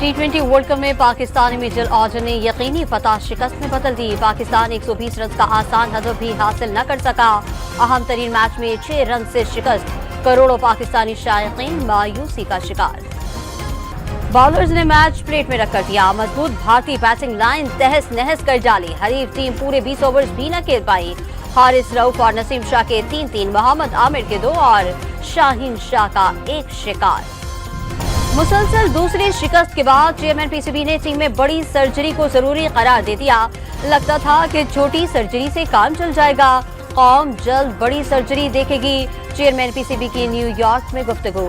T20 world cup में Pakistani middle order ने यकीनी फतह शिकस्त में बदल दी। पाकिस्तान 120 रन का आसान हदफ भी हासिल न कर सका। अहम तरीन मैच में 6 रन से शिकस्त, करोड़ों पाकिस्तानी शायकीन मायूसी का शिकार। बॉलर्स ने मैच प्लेट में रख कर दिया। मजबूत भारतीय बैटिंग लाइन तहस नहस कर डाली। हरीफ टीम पूरे 20 ओवर्स भी न खेल पाई। हारिस रऊफ और नसीम शाह के 3-3, मोहम्मद आमिर के 2 और शाहीन शाह का 1 शिकार। मुसलसल दूसरी शिकस्त के बाद चेयरमैन पीसीबी ने टीम में बड़ी सर्जरी को जरूरी करार दे दिया। लगता था कि छोटी सर्जरी से काम चल जाएगा। कौम जल्द बड़ी सर्जरी देखेगी। चेयरमैन पीसीबी की न्यूयॉर्क में गुफ्तगू।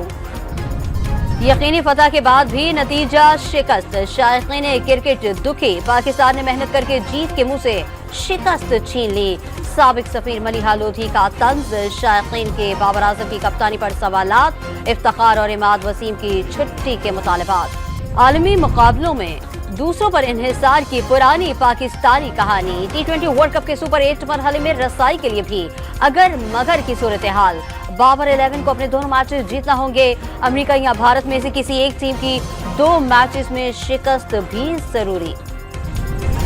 यकीनी फतह के बाद भी नतीजा शिकस्त, शायकीन क्रिकेट दुखी। पाकिस्तान ने मेहनत करके जीत के मुंह से शिकस्त छीन ली। साबिक सफीर मलिहा लोधी का तंज, शायकीन के बाबर आजम की कप्तानी पर सवालात, इफ्तिखार और इमाद वसीम की छुट्टी के मुतालबात। आलमी मुकाबलों में दूसरों पर इन्हिसार की पुरानी पाकिस्तानी कहानी। T20 वर्ल्ड कप के सुपर 8 मरहले में रसाई के लिए भी अगर मगर की सूरत हाल। बाबर 11 को अपने दोनों मैचेस जीतना होंगे। अमेरिका या भारत में से किसी एक टीम की 2 मैचेस में शिकस्त भी जरूरी।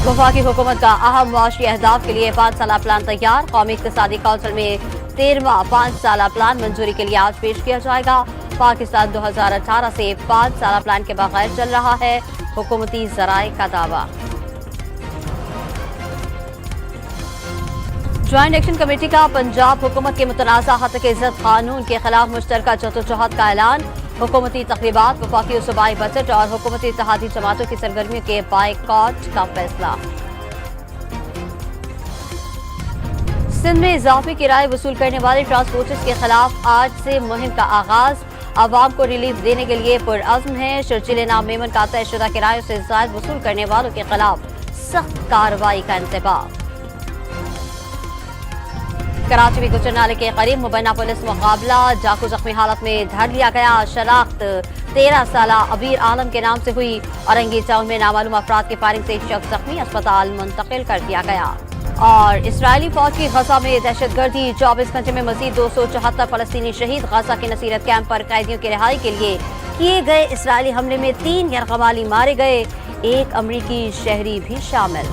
वफाकी हुकूमत का अहम मुआशी अहदाफ के लिए 5 साला प्लान तैयार। कौमी इक़्तिसादी काउंसिल में 13वां 5 साला प्लान मंजूरी के लिए आज पेश किया जाएगा। पाकिस्तान 2018 से 5 साला प्लान के बगैर चल रहा है, हुकूमती ज़राए का दावा। ज्वाइंट एक्शन कमेटी का पंजाब हुकूमत के मुतनाज़ा हक़ इज़्ज़त कानून के खिलाफ मुश्तरका जदोजहद का ऐलान। हुकूमती तक़रीबात, वफाकी और सूबाई बजट और हुकूमती इत्तेहादी जमातों की सरगर्मियों के बायकॉट का फैसला। सिंध में इजाफी किराए वसूल करने वाले ट्रांसपोर्टर्स के खिलाफ आज से मुहिम का आगाज। आवाम को रिलीफ देने के लिए पुरअज़्म है। शर्जीले नाम मेमन का तयशुदा किरायों से ज़ायद वसूल करने वालों के खिलाफ सख्त कार्रवाई का इंतबाह। कराची में गुजर नाले के करीब मुबैना पुलिस मुकाबला, जाको जख्मी हालत में धर लिया गया। शनाख्त 13 साला अबीर आलम के नाम से हुई। औरंगी टाउन में नामालूम अफराद की फायरिंग से एक शख्स जख्मी, अस्पताल मुंतकिल कर दिया गया। और इसराइली फौज की गजा में दहशतगर्दी, 24 घंटे में मजीद 274 फलस्तीनी शहीद। गजा के नसीरत कैंप पर कैदियों की रिहाई के लिए किए गए इसराइली हमले में 3 यरगमाली मारे गए, 1 अमरीकी शहरी भी शामिल।